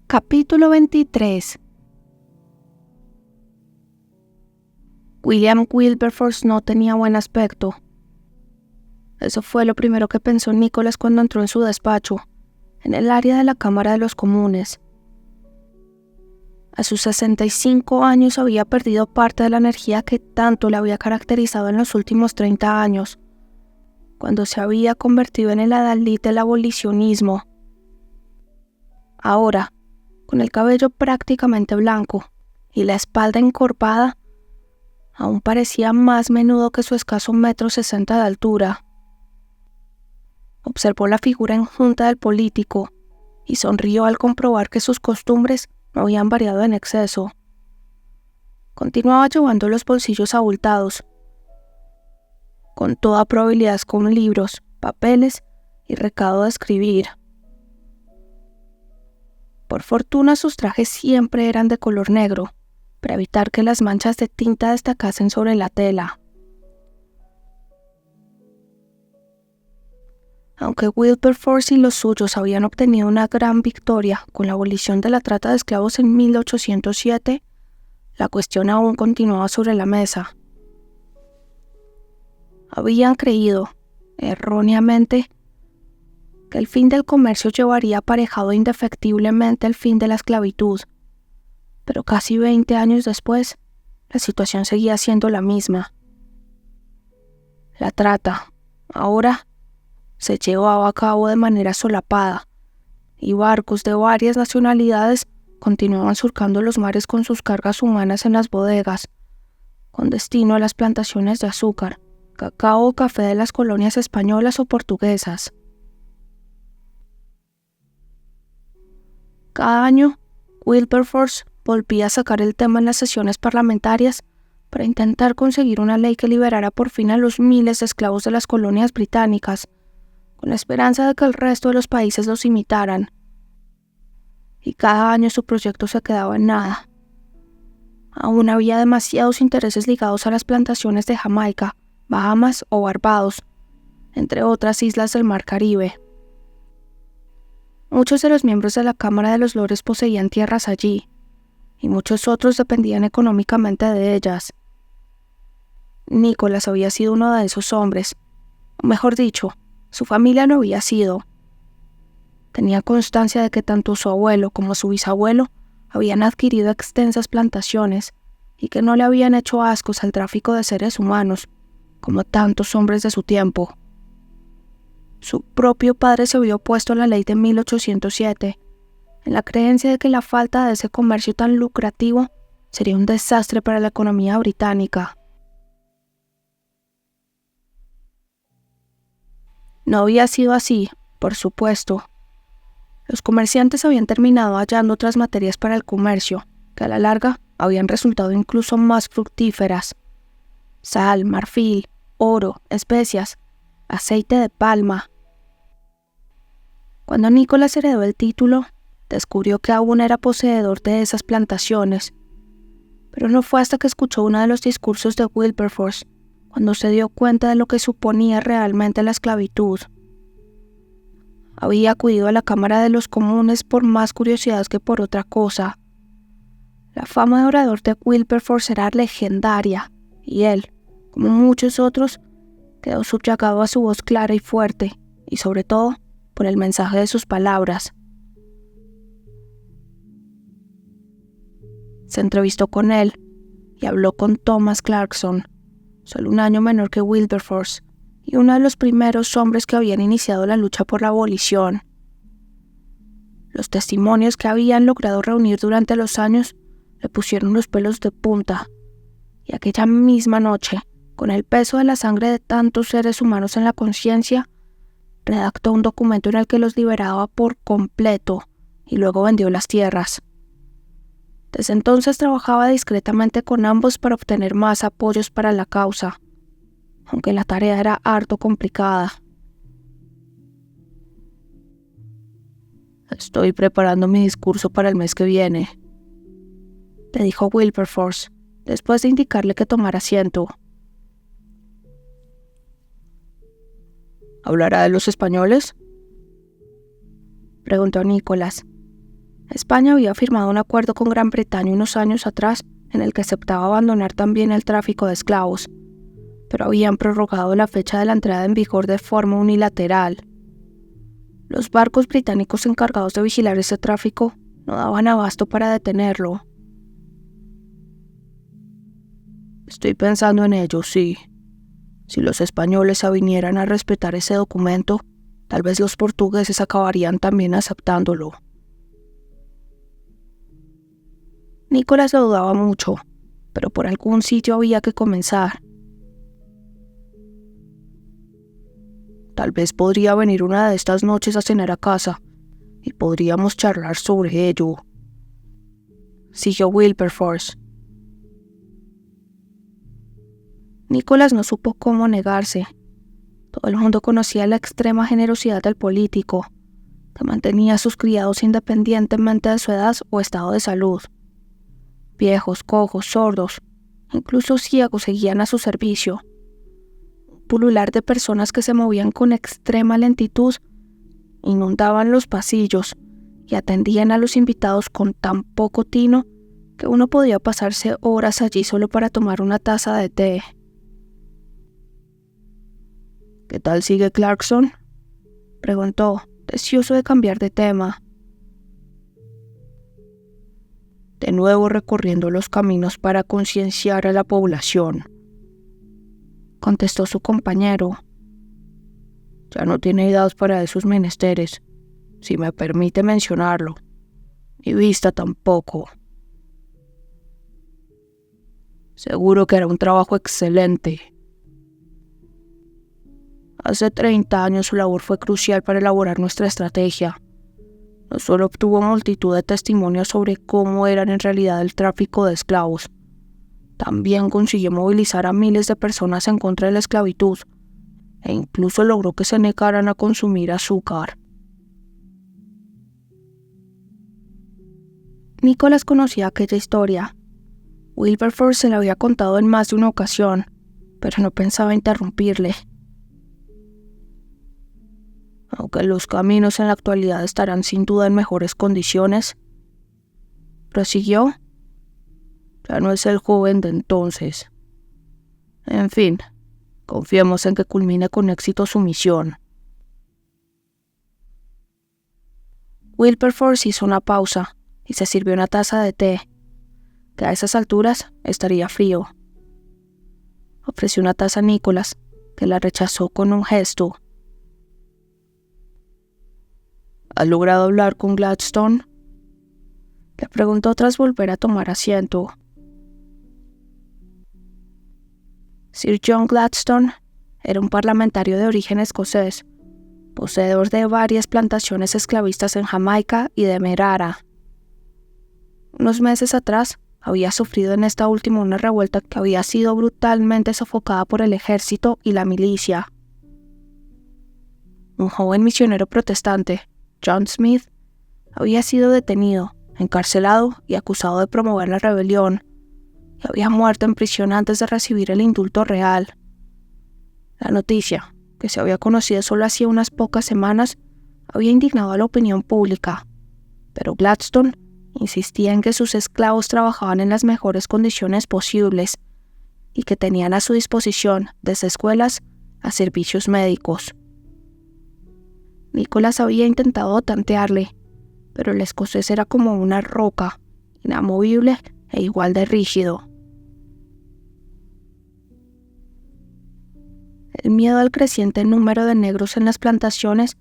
Capítulo 23. William Wilberforce no tenía buen aspecto. Eso fue lo primero que pensó Nicholas cuando entró en su despacho, en el área de la Cámara de los Comunes. A sus 65 años había perdido parte de la energía que tanto le había caracterizado en los últimos 30 años, cuando se había convertido en el adalid del abolicionismo. Ahora, con el cabello prácticamente blanco y la espalda encorvada, aún parecía más menudo que su escaso 1,60 m de altura. Observó la figura enjunta del político y sonrió al comprobar que sus costumbres no habían variado en exceso. Continuaba llevando los bolsillos abultados, con toda probabilidad con libros, papeles y recado de escribir. Por fortuna sus trajes siempre eran de color negro, para evitar que las manchas de tinta destacasen sobre la tela. Aunque Wilberforce y los suyos habían obtenido una gran victoria con la abolición de la trata de esclavos en 1807, la cuestión aún continuaba sobre la mesa. Habían creído, erróneamente, que el fin del comercio llevaría aparejado indefectiblemente el fin de la esclavitud, pero casi 20 años después, la situación seguía siendo la misma. La trata, ahora, se llevaba a cabo de manera solapada, y barcos de varias nacionalidades continuaban surcando los mares con sus cargas humanas en las bodegas, con destino a las plantaciones de azúcar, cacao o café de las colonias españolas o portuguesas. Cada año, Wilberforce volvía a sacar el tema en las sesiones parlamentarias para intentar conseguir una ley que liberara por fin a los miles de esclavos de las colonias británicas, con la esperanza de que el resto de los países los imitaran. Y cada año su proyecto se quedaba en nada. Aún había demasiados intereses ligados a las plantaciones de Jamaica, Bahamas o Barbados, entre otras islas del Mar Caribe. Muchos de los miembros de la Cámara de los Lores poseían tierras allí, y muchos otros dependían económicamente de ellas. Nicholas había sido uno de esos hombres, o mejor dicho, su familia lo había sido. Tenía constancia de que tanto su abuelo como su bisabuelo habían adquirido extensas plantaciones y que no le habían hecho ascos al tráfico de seres humanos, como tantos hombres de su tiempo. Su propio padre se había opuesto a la ley de 1807, en la creencia de que la falta de ese comercio tan lucrativo sería un desastre para la economía británica. No había sido así, por supuesto. Los comerciantes habían terminado hallando otras materias para el comercio, que a la larga habían resultado incluso más fructíferas: sal, marfil, oro, especias, aceite de palma. Cuando Nicholas heredó el título, descubrió que aún era poseedor de esas plantaciones, pero no fue hasta que escuchó uno de los discursos de Wilberforce cuando se dio cuenta de lo que suponía realmente la esclavitud. Había acudido a la Cámara de los Comunes por más curiosidad que por otra cosa. La fama de orador de Wilberforce era legendaria, y él, como muchos otros, quedó subyugado a su voz clara y fuerte, y sobre todo, por el mensaje de sus palabras. Se entrevistó con él y habló con Thomas Clarkson, solo un año menor que Wilberforce, y uno de los primeros hombres que habían iniciado la lucha por la abolición. Los testimonios que habían logrado reunir durante los años le pusieron los pelos de punta, y aquella misma noche, con el peso de la sangre de tantos seres humanos en la conciencia, redactó un documento en el que los liberaba por completo y luego vendió las tierras. Desde entonces trabajaba discretamente con ambos para obtener más apoyos para la causa, aunque la tarea era harto complicada. «Estoy preparando mi discurso para el mes que viene», le dijo Wilberforce, después de indicarle que tomara asiento. «¿Hablará de los españoles?», preguntó Nicholas. España había firmado un acuerdo con Gran Bretaña unos años atrás en el que aceptaba abandonar también el tráfico de esclavos, pero habían prorrogado la fecha de la entrada en vigor de forma unilateral. Los barcos británicos encargados de vigilar ese tráfico no daban abasto para detenerlo. Estoy pensando en ello, sí. Si los españoles se vinieran a respetar ese documento, tal vez los portugueses acabarían también aceptándolo. Nicolás lo dudaba mucho, pero por algún sitio había que comenzar. Tal vez podría venir una de estas noches a cenar a casa, y podríamos charlar sobre ello. Siguió Wilberforce. Nicolás no supo cómo negarse. Todo el mundo conocía la extrema generosidad del político, que mantenía a sus criados independientemente de su edad o estado de salud. Viejos, cojos, sordos, incluso ciegos seguían a su servicio. Un pulular de personas que se movían con extrema lentitud, inundaban los pasillos y atendían a los invitados con tan poco tino que uno podía pasarse horas allí solo para tomar una taza de té. ¿Qué tal sigue Clarkson?, preguntó, deseoso de cambiar de tema. De nuevo recorriendo los caminos para concienciar a la población, contestó su compañero. Ya no tiene edad para esos menesteres, si me permite mencionarlo, ni vista tampoco. Seguro que era un trabajo excelente. Hace 30 años su labor fue crucial para elaborar nuestra estrategia. No solo obtuvo multitud de testimonios sobre cómo era en realidad el tráfico de esclavos, también consiguió movilizar a miles de personas en contra de la esclavitud, e incluso logró que se negaran a consumir azúcar. Nicolás conocía aquella historia. Wilberforce se la había contado en más de una ocasión, pero no pensaba interrumpirle. Aunque los caminos en la actualidad estarán sin duda en mejores condiciones, prosiguió, ya no es el joven de entonces. En fin, confiemos en que culmine con éxito su misión. Wilberforce hizo una pausa y se sirvió una taza de té, que a esas alturas estaría frío. Ofreció una taza a Nicolás, que la rechazó con un gesto. ¿Has logrado hablar con Gladstone?, le preguntó tras volver a tomar asiento. Sir John Gladstone era un parlamentario de origen escocés, poseedor de varias plantaciones esclavistas en Jamaica y Demerara. Unos meses atrás había sufrido en esta última una revuelta que había sido brutalmente sofocada por el ejército y la milicia. Un joven misionero protestante, John Smith, había sido detenido, encarcelado y acusado de promover la rebelión, y había muerto en prisión antes de recibir el indulto real. La noticia, que se había conocido solo hacía unas pocas semanas, había indignado a la opinión pública, pero Gladstone insistía en que sus esclavos trabajaban en las mejores condiciones posibles y que tenían a su disposición, desde escuelas a servicios médicos. Nicolás había intentado tantearle, pero el escocés era como una roca, inamovible e igual de rígido. El miedo al creciente número de negros en las plantaciones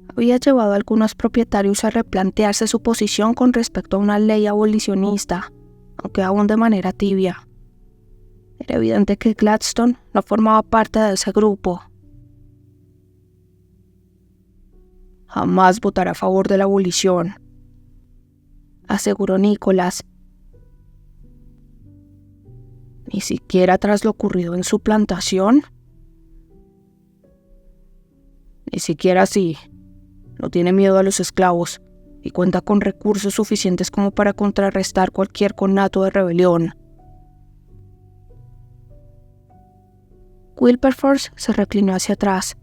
había llevado a algunos propietarios a replantearse su posición con respecto a una ley abolicionista, aunque aún de manera tibia. Era evidente que Gladstone no formaba parte de ese grupo. Jamás votará a favor de la abolición, aseguró Nicolás. ¿Ni siquiera tras lo ocurrido en su plantación? Ni siquiera así. No tiene miedo a los esclavos y cuenta con recursos suficientes como para contrarrestar cualquier conato de rebelión. Wilberforce se reclinó hacia atrás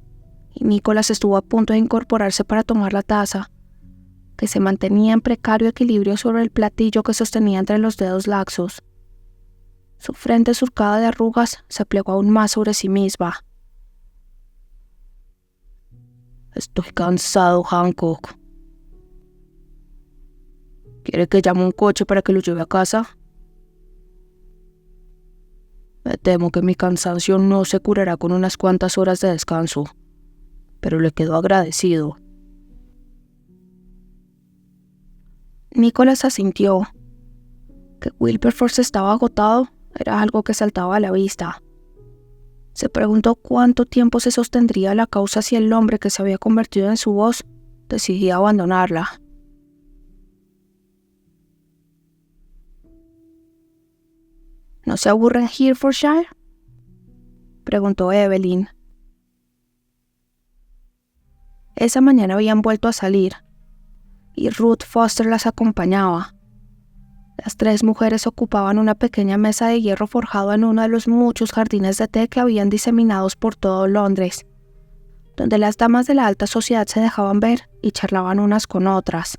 y Nicolás estuvo a punto de incorporarse para tomar la taza, que se mantenía en precario equilibrio sobre el platillo que sostenía entre los dedos laxos. Su frente surcada de arrugas se plegó aún más sobre sí misma. «Estoy cansado, Hancock. ¿Quiere que llame un coche para que lo lleve a casa?» «Me temo que mi cansancio no se curará con unas cuantas horas de descanso, pero le quedo agradecido». Nicholas asintió. Que Wilberforce estaba agotado era algo que saltaba a la vista. Se preguntó cuánto tiempo se sostendría la causa si el hombre que se había convertido en su voz decidía abandonarla. ¿No se aburre en Herefordshire?, preguntó Evelyn. Esa mañana habían vuelto a salir, y Ruth Foster las acompañaba. Las tres mujeres ocupaban una pequeña mesa de hierro forjado en uno de los muchos jardines de té que habían diseminados por todo Londres, donde las damas de la alta sociedad se dejaban ver y charlaban unas con otras.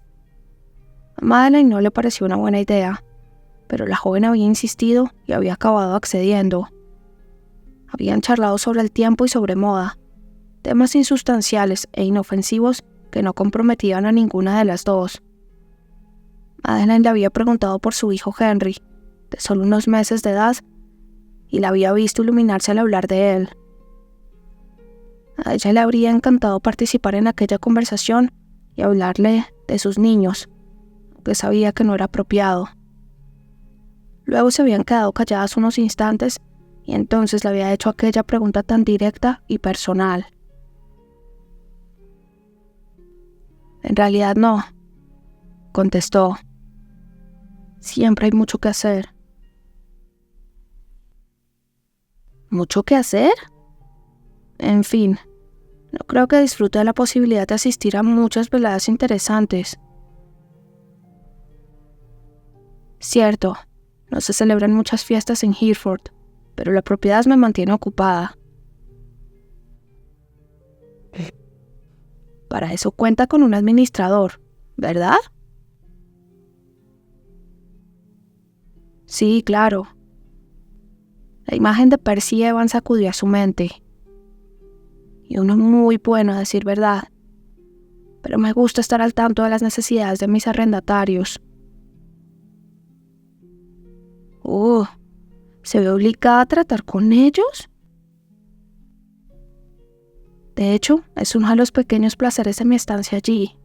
A Madeleine no le pareció una buena idea, pero la joven había insistido y había acabado accediendo. Habían charlado sobre el tiempo y sobre moda, temas insustanciales e inofensivos que no comprometían a ninguna de las dos. Madeleine le había preguntado por su hijo Henry, de solo unos meses de edad, y la había visto iluminarse al hablar de él. A ella le habría encantado participar en aquella conversación y hablarle de sus niños, aunque sabía que no era apropiado. Luego se habían quedado calladas unos instantes y entonces le había hecho aquella pregunta tan directa y personal. «En realidad no», contestó. «Siempre hay mucho que hacer». ¿Mucho que hacer? En fin, no creo que disfrute de la posibilidad de asistir a muchas veladas interesantes. Cierto, no se celebran muchas fiestas en Hereford, pero la propiedad me mantiene ocupada. Para eso cuenta con un administrador, ¿verdad? Sí, claro. La imagen de Percy Evans acudió a su mente. Y uno muy bueno, a decir verdad. Pero me gusta estar al tanto de las necesidades de mis arrendatarios. ¿Se ve obligada a tratar con ellos? De hecho, es uno de los pequeños placeres de mi estancia allí.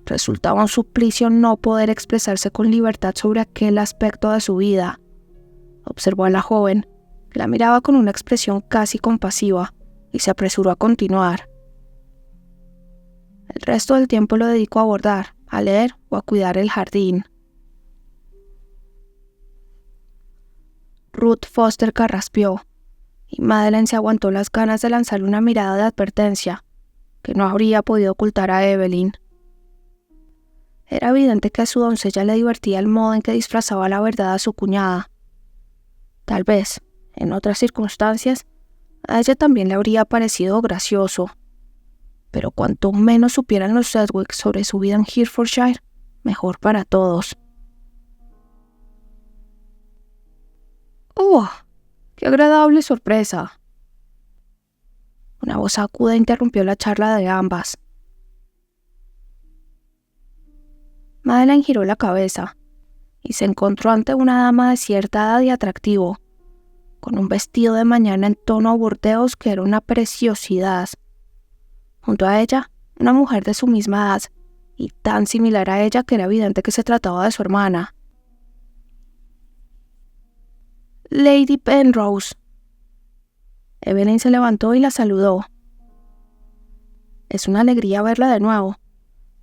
Resultaba un suplicio no poder expresarse con libertad sobre aquel aspecto de su vida. Observó a la joven, que la miraba con una expresión casi compasiva, y se apresuró a continuar. El resto del tiempo lo dedicó a bordar, a leer o a cuidar el jardín. Ruth Foster carraspeó, y Madeleine se aguantó las ganas de lanzarle una mirada de advertencia, que no habría podido ocultar a Evelyn. Era evidente que a su doncella le divertía el modo en que disfrazaba la verdad a su cuñada. Tal vez, en otras circunstancias, a ella también le habría parecido gracioso. Pero cuanto menos supieran los Sedgwick sobre su vida en Herefordshire, mejor para todos. ¡Oh! ¡Qué agradable sorpresa! Una voz aguda interrumpió la charla de ambas. Madeleine giró la cabeza y se encontró ante una dama de cierta edad y atractivo, con un vestido de mañana en tono burdeos que era una preciosidad. Junto a ella, una mujer de su misma edad, y tan similar a ella que era evidente que se trataba de su hermana. «Lady Penrose». Evelyn se levantó y la saludó. «Es una alegría verla de nuevo.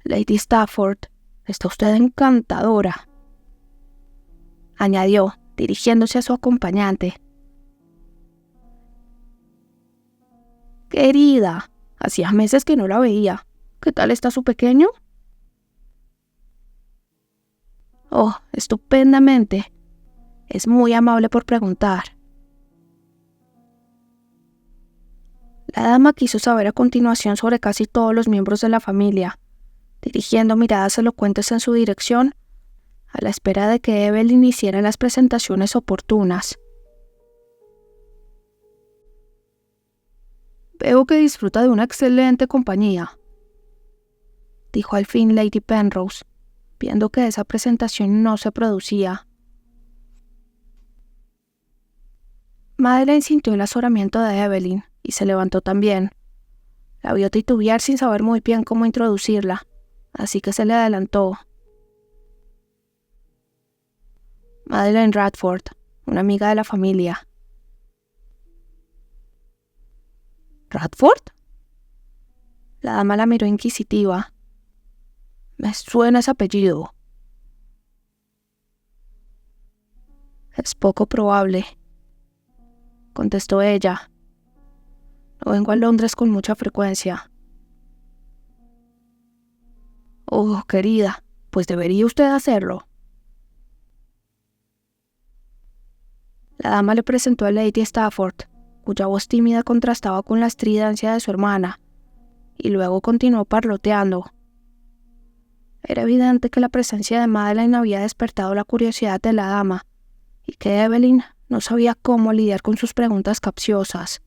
Lady Stafford, está usted encantadora», añadió, dirigiéndose a su acompañante. «Querida, hacía meses que no la veía. ¿Qué tal está su pequeño?» «Oh, estupendamente. Es muy amable por preguntar». La dama quiso saber a continuación sobre casi todos los miembros de la familia, dirigiendo miradas elocuentes en su dirección, a la espera de que Evelyn hiciera las presentaciones oportunas. «Veo que disfruta de una excelente compañía», dijo al fin Lady Penrose, viendo que esa presentación no se producía. Madeleine sintió el azoramiento de Evelyn y se levantó también. La vio titubear sin saber muy bien cómo introducirla, así que se le adelantó. Madeleine Radford, una amiga de la familia. ¿Radford? La dama la miró inquisitiva. Me suena ese apellido. Es poco probable, contestó ella. No vengo a Londres con mucha frecuencia. Oh, querida, pues debería usted hacerlo. La dama le presentó a Lady Stafford, cuya voz tímida contrastaba con la estridencia de su hermana, y luego continuó parloteando. Era evidente que la presencia de Madeleine había despertado la curiosidad de la dama, y que Evelyn no sabía cómo lidiar con sus preguntas capciosas.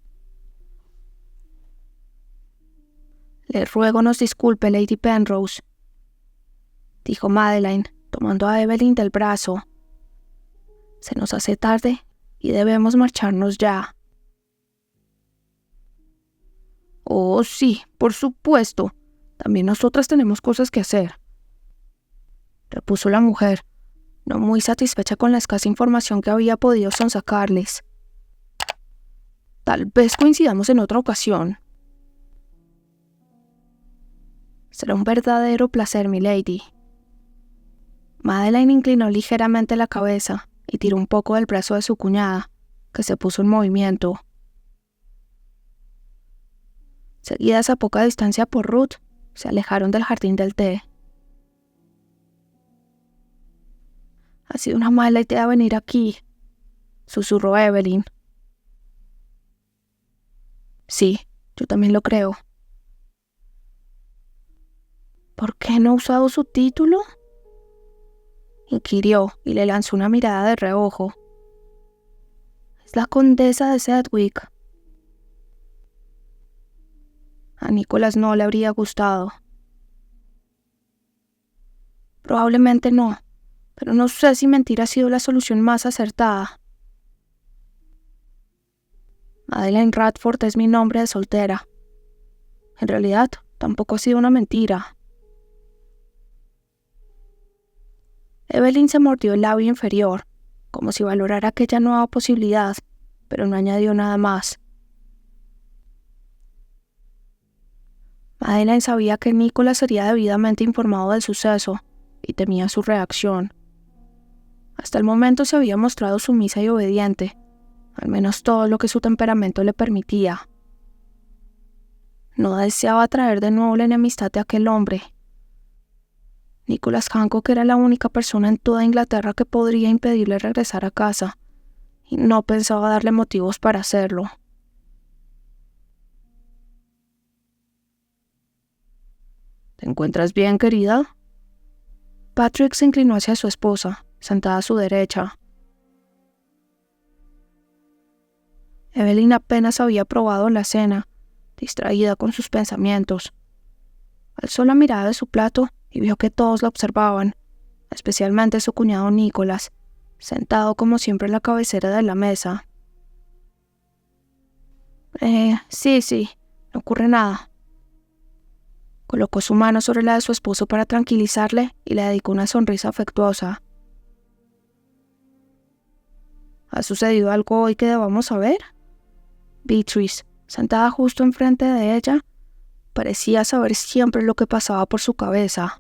«Le ruego nos disculpe, Lady Penrose», dijo Madeleine, tomando a Evelyn del brazo. «Se nos hace tarde y debemos marcharnos ya». «Oh, sí, por supuesto. También nosotras tenemos cosas que hacer», repuso la mujer, no muy satisfecha con la escasa información que había podido sonsacarles. «Tal vez coincidamos en otra ocasión». «Será un verdadero placer, milady». Madeleine inclinó ligeramente la cabeza y tiró un poco del brazo de su cuñada, que se puso en movimiento. Seguidas a poca distancia por Ruth, se alejaron del jardín del té. «Ha sido una mala idea venir aquí», susurró Evelyn. «Sí, yo también lo creo». «¿Por qué no ha usado su título?», inquirió y le lanzó una mirada de reojo. «Es la condesa de Sedgwick». A Nicholas no le habría gustado. «Probablemente no, pero no sé si mentir ha sido la solución más acertada. Madeleine Radford es mi nombre de soltera. En realidad, tampoco ha sido una mentira». Evelyn se mordió el labio inferior, como si valorara aquella nueva posibilidad, pero no añadió nada más. Madeleine sabía que Nicholas sería debidamente informado del suceso y temía su reacción. Hasta el momento se había mostrado sumisa y obediente, al menos todo lo que su temperamento le permitía. No deseaba traer de nuevo la enemistad de aquel hombre. Nicholas Hancock era la única persona en toda Inglaterra que podría impedirle regresar a casa, y no pensaba darle motivos para hacerlo. «¿Te encuentras bien, querida?». Patrick se inclinó hacia su esposa, sentada a su derecha. Evelyn apenas había probado la cena, distraída con sus pensamientos. Alzó la mirada de su plato y vio que todos la observaban, especialmente su cuñado Nicholas, sentado como siempre en la cabecera de la mesa. Sí, no ocurre nada». Colocó su mano sobre la de su esposo para tranquilizarle y le dedicó una sonrisa afectuosa. «¿Ha sucedido algo hoy que debamos saber?». Beatrice, sentada justo enfrente de ella, parecía saber siempre lo que pasaba por su cabeza.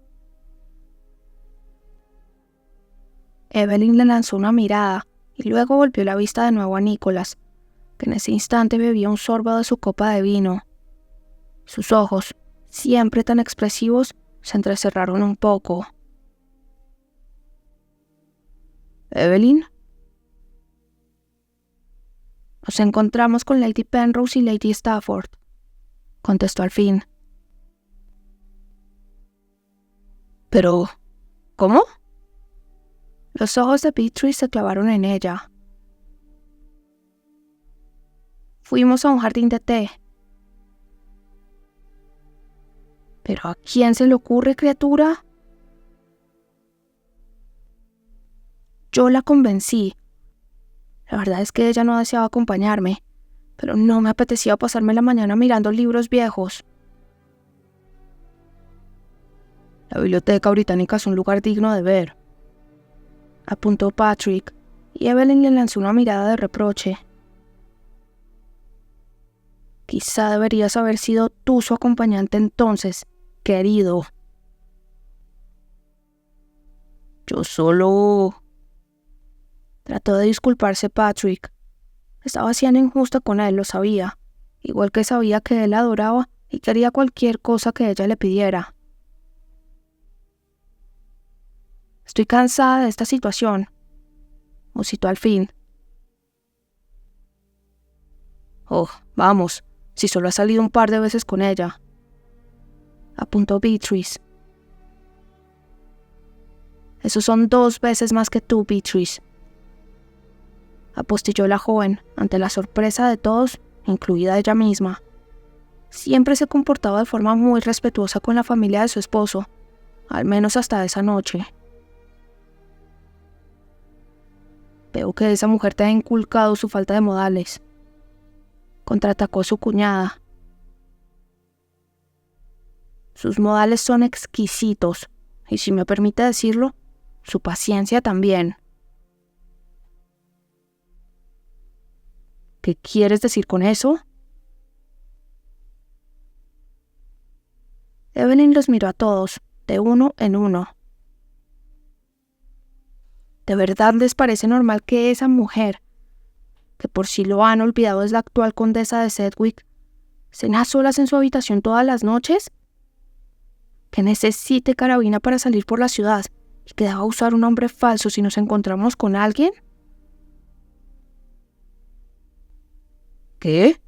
Evelyn le lanzó una mirada y luego volvió la vista de nuevo a Nicholas, que en ese instante bebía un sorbo de su copa de vino. Sus ojos, siempre tan expresivos, se entrecerraron un poco. «¿Evelyn?». «Nos encontramos con Lady Penrose y Lady Stafford», contestó al fin. Pero, ¿cómo? Los ojos de Beatrice se clavaron en ella. Fuimos a un jardín de té. ¿Pero a quién se le ocurre, criatura? Yo la convencí. La verdad es que ella no deseaba acompañarme, pero no me apetecía pasarme la mañana mirando libros viejos. La biblioteca británica es un lugar digno de ver, apuntó Patrick, y Evelyn le lanzó una mirada de reproche. Quizá deberías haber sido tú su acompañante entonces, querido. Yo solo... Trató de disculparse Patrick. Estaba siendo injusta con él, lo sabía, igual que sabía que él la adoraba y quería cualquier cosa que ella le pidiera. Estoy cansada de esta situación, musitó al fin. Oh, vamos, si solo has salido un par de veces con ella, apuntó Beatrice. Esos son 2 veces más que tú, Beatrice, apostilló la joven ante la sorpresa de todos, incluida ella misma. Siempre se comportaba de forma muy respetuosa con la familia de su esposo, al menos hasta esa noche. Veo que esa mujer te ha inculcado su falta de modales, contraatacó su cuñada. Sus modales son exquisitos, y si me permite decirlo, su paciencia también. ¿Qué quieres decir con eso? Evelyn los miró a todos, de uno en uno. ¿De verdad les parece normal que esa mujer, que por si lo han olvidado es la actual condesa de Sedgwick, cena a solas en su habitación todas las noches? ¿Que necesite carabina para salir por la ciudad y que deba usar un nombre falso si nos encontramos con alguien? ¿Qué?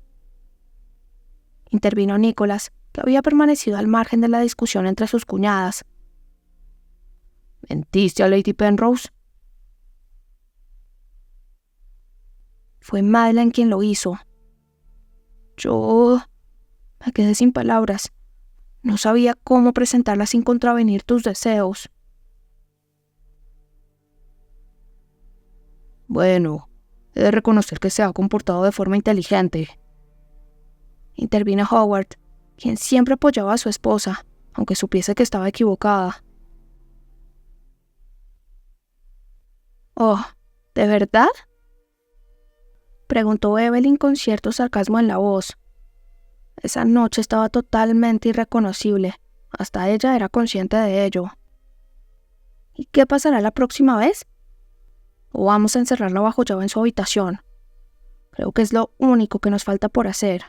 Intervino Nicholas, que había permanecido al margen de la discusión entre sus cuñadas. ¿Mentiste a Lady Penrose? Fue Madeleine quien lo hizo. Yo me quedé sin palabras. No sabía cómo presentarla sin contravenir tus deseos. Bueno, he de reconocer que se ha comportado de forma inteligente. Intervino Howard, quien siempre apoyaba a su esposa, aunque supiese que estaba equivocada. Oh, ¿de verdad? Preguntó Evelyn con cierto sarcasmo en la voz. Esa noche estaba totalmente irreconocible. Hasta ella era consciente de ello. ¿Y qué pasará la próxima vez? ¿O vamos a encerrarla bajo llave en su habitación? Creo que es lo único que nos falta por hacer.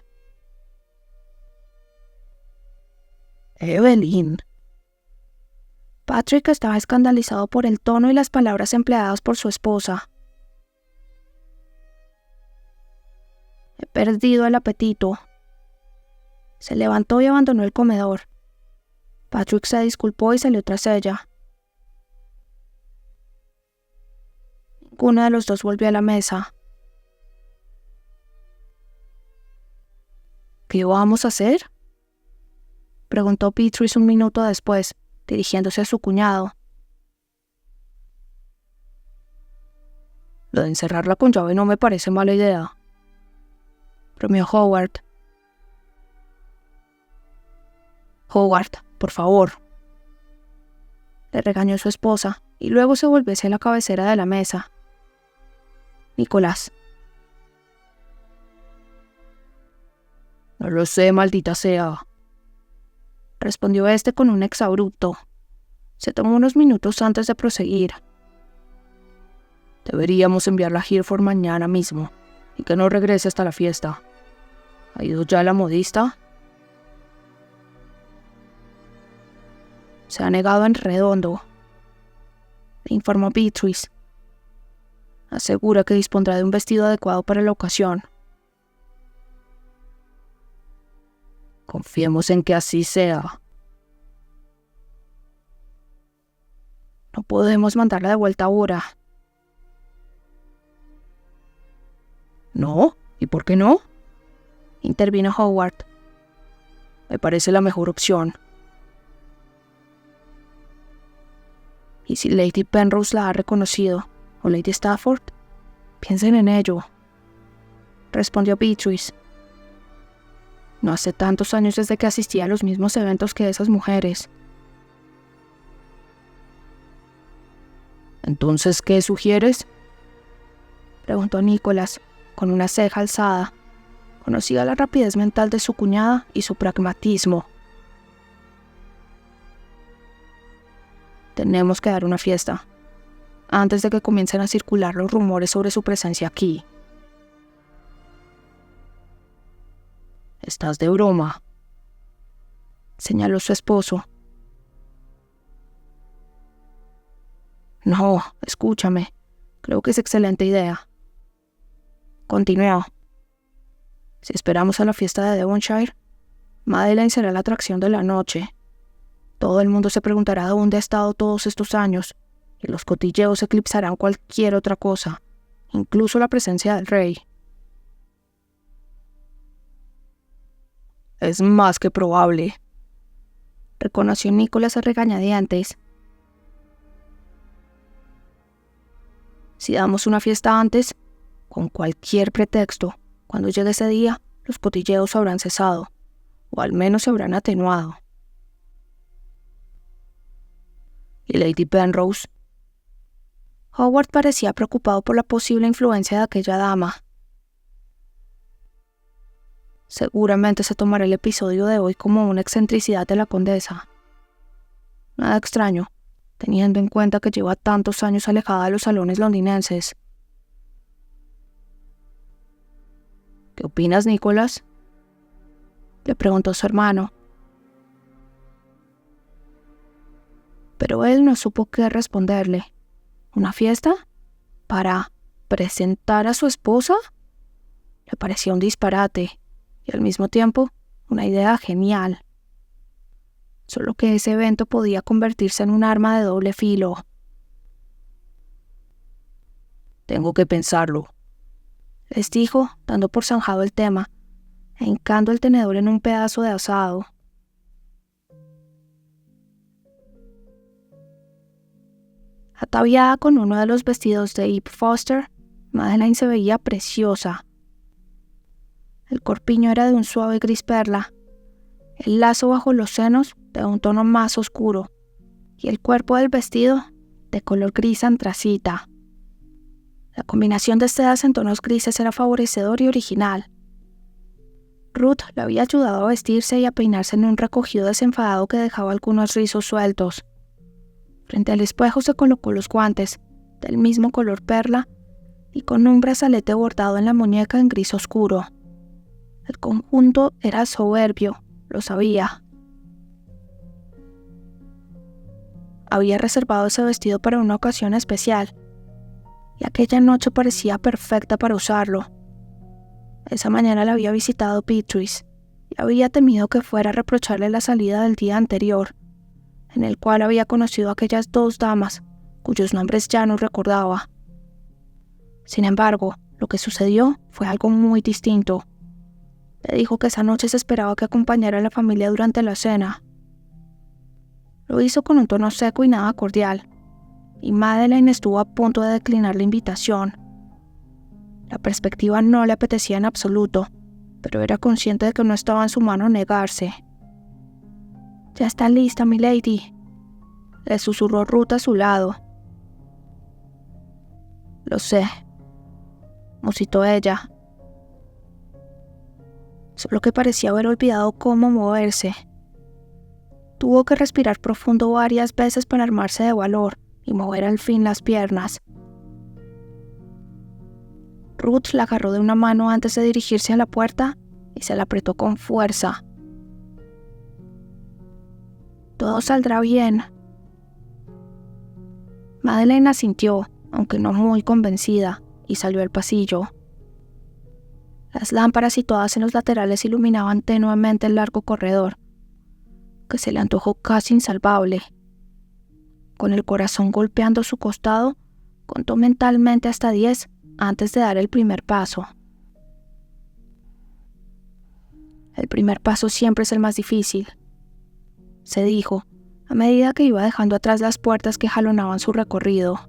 Evelyn. Patrick estaba escandalizado por el tono y las palabras empleadas por su esposa. He perdido el apetito. Se levantó y abandonó el comedor. Patrick se disculpó y salió tras ella. Ninguno de los dos volvió a la mesa. ¿Qué vamos a hacer?, preguntó Beatrice un minuto después, dirigiéndose a su cuñado. Lo de encerrarla con llave no me parece mala idea, bromeó Howard. Howard, por favor, le regañó su esposa, y luego se volvió hacia la cabecera de la mesa. Nicolás. No lo sé, maldita sea, respondió este con un exabrupto. Se tomó unos minutos antes de proseguir. Deberíamos enviarla a Hereford mañana mismo, y que no regrese hasta la fiesta. ¿Ha ido ya la modista? Se ha negado en redondo, le informó Beatrice. Asegura que dispondrá de un vestido adecuado para la ocasión. Confiemos en que así sea. No podemos mandarla de vuelta ahora. ¿No? ¿Y por qué no? Intervino Howard. Me parece la mejor opción. ¿Y si Lady Penrose la ha reconocido? ¿O Lady Stafford? Piensen en ello, respondió Beatrice. No hace tantos años desde que asistí a los mismos eventos que esas mujeres. ¿Entonces qué sugieres?, preguntó Nicholas, con una ceja alzada. Conocía la rapidez mental de su cuñada y su pragmatismo. Tenemos que dar una fiesta, antes de que comiencen a circular los rumores sobre su presencia aquí. «¿Estás de broma?», señaló su esposo. «No, escúchame. Creo que es excelente idea», continuó. «Si esperamos a la fiesta de Devonshire, Madeline será la atracción de la noche. Todo el mundo se preguntará dónde ha estado todos estos años, y los cotilleos eclipsarán cualquier otra cosa, incluso la presencia del rey». «Es más que probable», reconoció Nicholas a regañadientes. «Si damos una fiesta antes, con cualquier pretexto, cuando llegue ese día, los cotilleos habrán cesado, o al menos se habrán atenuado». ¿Y Lady Penrose? Howard parecía preocupado por la posible influencia de aquella dama. Seguramente se tomará el episodio de hoy como una excentricidad de la condesa. Nada extraño, teniendo en cuenta que lleva tantos años alejada de los salones londinenses. ¿Qué opinas, Nicholas?, le preguntó su hermano. Pero él no supo qué responderle. ¿Una fiesta? ¿Para presentar a su esposa? Le parecía un disparate, y al mismo tiempo una idea genial. Solo que ese evento podía convertirse en un arma de doble filo. «Tengo que pensarlo», les dijo, dando por zanjado el tema, e hincando el tenedor en un pedazo de asado. Ataviada con uno de los vestidos de Eve Foster, Madeline se veía preciosa. El corpiño era de un suave gris perla, el lazo bajo los senos de un tono más oscuro, y el cuerpo del vestido de color gris antracita. La combinación de sedas en tonos grises era favorecedor y original. Ruth le había ayudado a vestirse y a peinarse en un recogido desenfadado que dejaba algunos rizos sueltos. Frente al espejo se colocó los guantes, del mismo color perla, y con un brazalete bordado en la muñeca en gris oscuro. El conjunto era soberbio, lo sabía. Había reservado ese vestido para una ocasión especial, y aquella noche parecía perfecta para usarlo. Esa mañana la había visitado Beatrice, y había temido que fuera a reprocharle la salida del día anterior, en el cual había conocido a aquellas dos damas, cuyos nombres ya no recordaba. Sin embargo, lo que sucedió fue algo muy distinto. Le dijo que esa noche se esperaba que acompañara a la familia durante la cena. Lo hizo con un tono seco y nada cordial, y Madeline estuvo a punto de declinar la invitación. La perspectiva no le apetecía en absoluto, pero era consciente de que no estaba en su mano negarse. «Ya está lista, milady», le susurró Ruth a su lado. «Lo sé», musitó ella. Solo que parecía haber olvidado cómo moverse. Tuvo que respirar profundo varias veces para armarse de valor y mover al fin las piernas. Ruth la agarró de una mano antes de dirigirse a la puerta y se la apretó con fuerza. «Todo saldrá bien». Madeline asintió, aunque no muy convencida, y salió al pasillo. Las lámparas situadas en los laterales iluminaban tenuemente el largo corredor, que se le antojó casi insalvable. Con el corazón golpeando su costado, contó mentalmente hasta 10 antes de dar el primer paso. El primer paso siempre es el más difícil, se dijo, a medida que iba dejando atrás las puertas que jalonaban su recorrido.